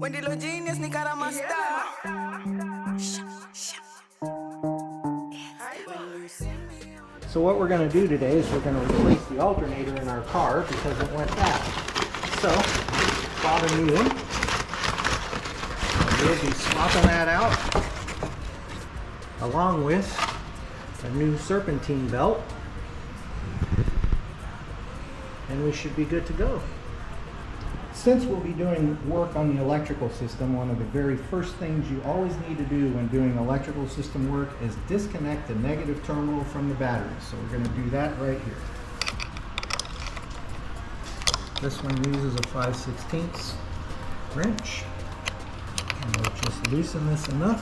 Wendy.Le.Genius ni Carmack. So what we're going to do today is we're going to replace the alternator in our car because it went bad. So, bought a new one. We'll be swapping that out along with a new serpentine belt, and we should be good to go. Since we'll be doing work on the electrical system, one of the very first things you always need to do when doing electrical system work is disconnect the negative terminal from the battery. So we're going to do that right here. This one uses a 5/16 wrench, and we'll just loosen this enough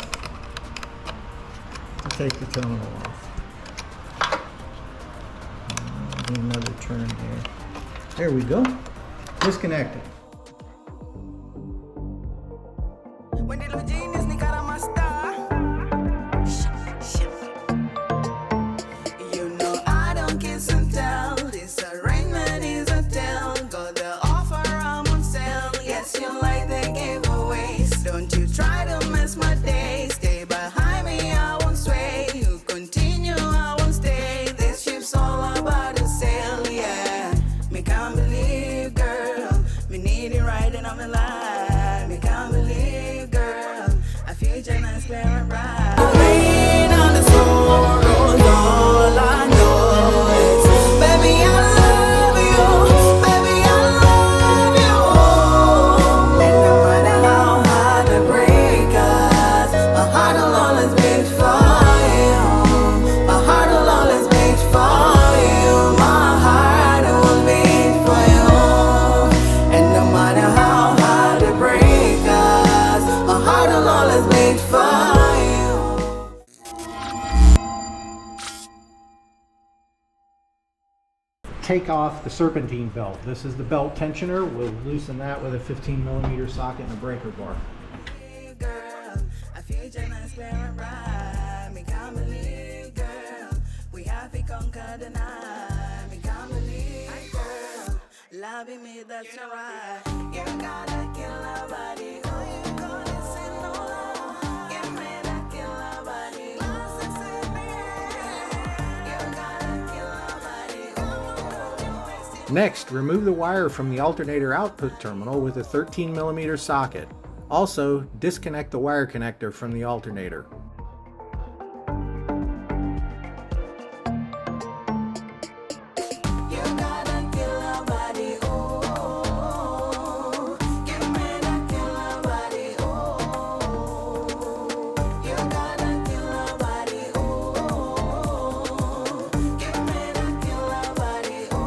to take the terminal off. Another turn here. There we go. Disconnected. Wendy.Le.Genius ni Carmack. You know I don't kiss and tell. This arrangement is a tell. Got the offer, I'm on sale. Yes, you like the giveaways. Don't you try to mess my day. Stay behind me, I won't sway. You continue, I won't stay. This ship's all about a sail, yeah. Me can't believe, girl. Me need it riding on my line. Me can't believe, girl. I feel just clear and bright. The rain on the sorrows, all I know is, baby, I love you. Baby, I love you. And no matter how hard the break us, my heart will always beat for you. My heart will always beat for you. My heart will beat for you. And no matter how hard the break us, my heart will always beat for you. Take off the serpentine belt. This is the belt tensioner. We'll loosen that with a 15mm socket and a breaker bar. Girl, I feel just clear and bright. Me can't believe, girl, we have to conquer the night. Me can't believe, girl, loving me, that's alright. You gotta kill our body. Oh, you gonna say no love. Give me that kill our body. You gotta kill our body. Oh, Next, remove the wire from the alternator output terminal with a 13mm socket. Also, disconnect the wire connector from the alternator. you gotta kill our body. Oh, give me that kill our body. Oh, you gotta kill our body. Oh, give me that kill our body. Oh.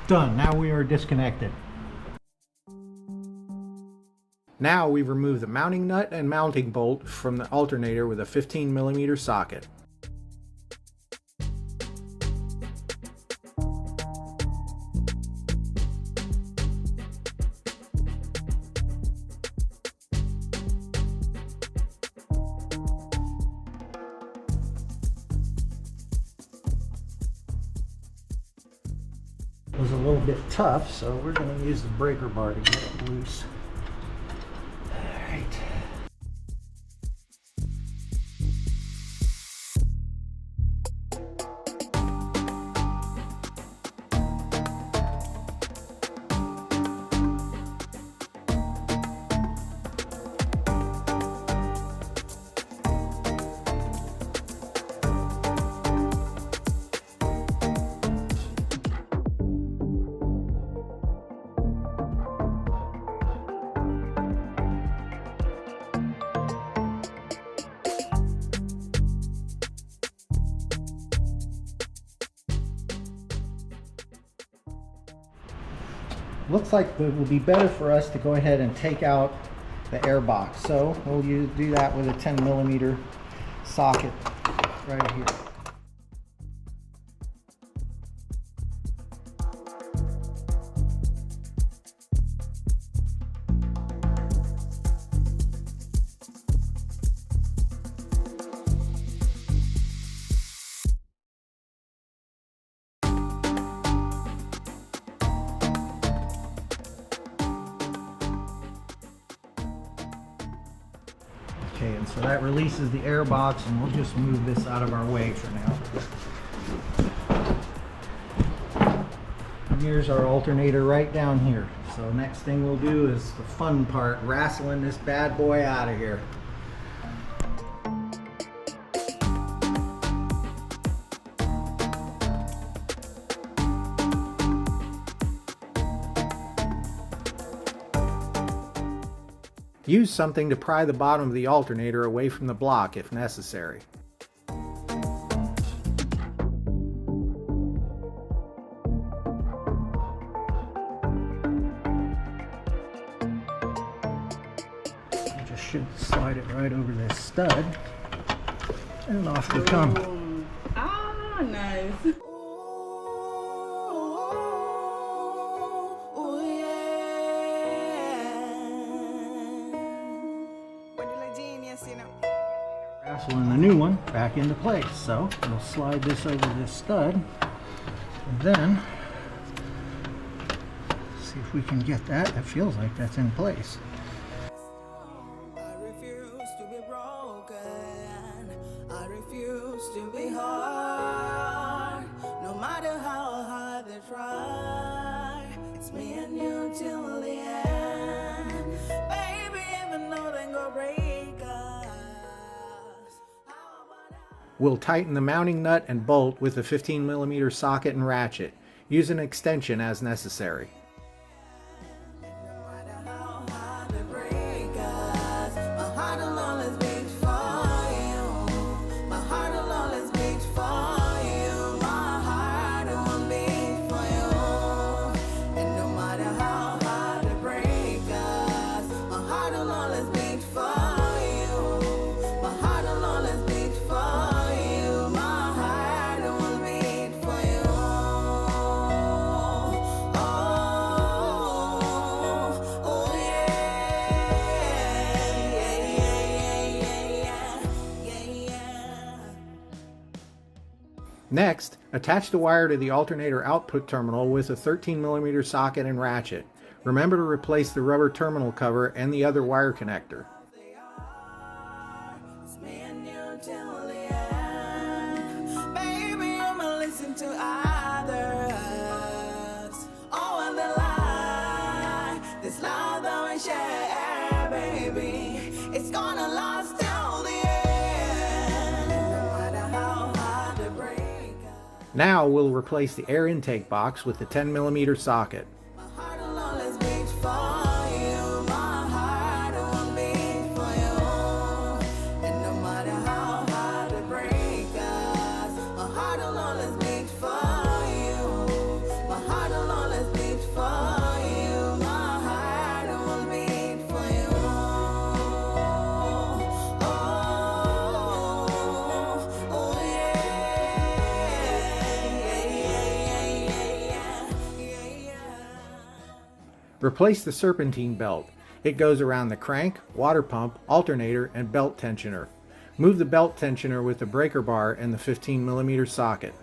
Done. Now we are disconnected. Now we remove the mounting nut and mounting bolt from the alternator with a 15mm socket. It was a little bit tough, so we're going to use the breaker bar to get it loose. All right. Looks like it will be better for us to go ahead and take out the air box. So we'll do that with a 10mm socket right here. Okay, and so that releases the air box, and we'll just move this out of our way for now. And here's our alternator right down here. So next thing we'll do is the fun part, wrestling this bad boy out of here. Use something to pry the bottom of the alternator away from the block if necessary. I just should slide it right over this stud, and off we come. Ah, nice. Wendy.Le.Genius, you know. Wrestling the new one back into place. So we'll slide this over this stud, and then see if we can get that. It feels like that's in place. I refuse to be broken. I refuse to be hard. No matter how hard they try, it's me and you till the end. Baby, even though they go break us. How about We'll tighten the mounting nut and bolt with a 15mm socket and ratchet. Use an extension as necessary. no matter how hard they break us, my heart will always beat for you. My heart will always beat for you. My heart will beat for you. And no matter how hard they break us, my heart will always beat for you. My heart will always beat for you. My heart will beat for you. Oh, yeah. Next, attach the wire to the alternator output terminal with a 13mm socket and ratchet. Remember to replace the rubber terminal cover and the other wire connector. It's me and you till the end. Baby, I'ma listen to others. Oh, and the lie, this love that we share, baby, it's gonna last till the end. No matter how hard they break us, Now we'll replace the air intake box with the 10mm socket. my heart will always beat for you. My heart will beat for you. And no matter how hard they break us, my heart will always beat for you. My heart will always beat for you. My heart will beat for you. Oh, yeah. Replace the serpentine belt. It goes around the crank, water pump, alternator, and belt tensioner. Move the belt tensioner with the breaker bar and the 15mm socket.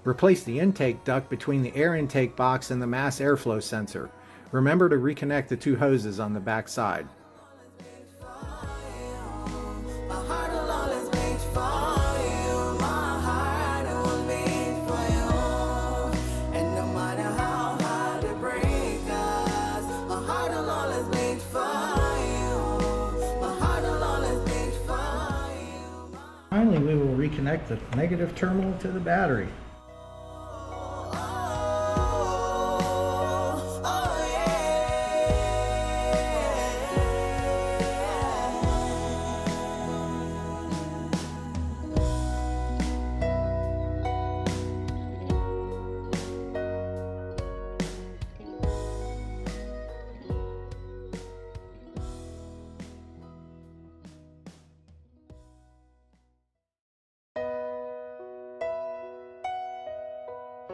Replace the intake duct between the air intake box and the mass airflow sensor. Remember to reconnect the two hoses on the back side. My heart will always beat for you. My heart will beat for you. And no matter how hard they break us, my heart will always beat for you. My heart will always beat for you. Finally, we will reconnect the negative terminal to the battery.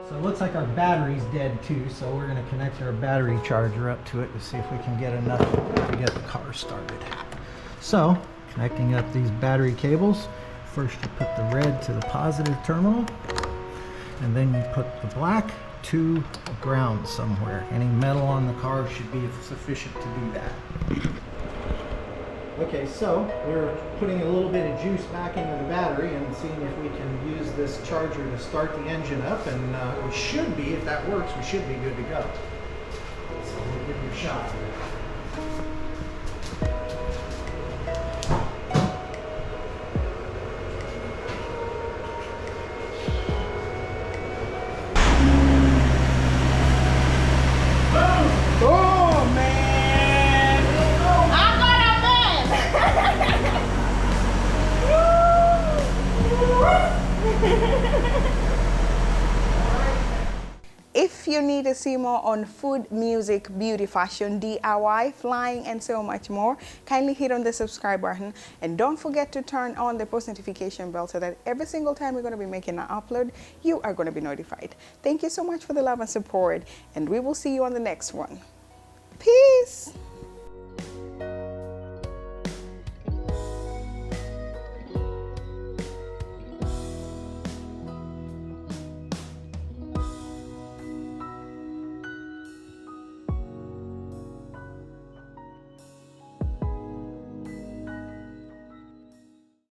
So it looks like our battery's dead too, so we're going to connect our battery charger up to it to see if we can get enough to get the car started. So, connecting up these battery cables, first you put the red to the positive terminal, and then you put the black to ground somewhere. Any metal on the car should be sufficient to do that. Okay, so we're putting a little bit of juice back into the battery and seeing if we can use this charger to start the engine up, and we should be, if that works, we should be good to go. So we'll give it a shot. Oh man! I'm gonna If you need to see more on food, music, beauty, fashion, DIY, flying, and so much more, kindly hit on the subscribe button and don't forget to turn on the post notification bell so that every single time we're going to be making an upload, you are going to be notified. Thank you so much for the love and support, and we will see you on the next one.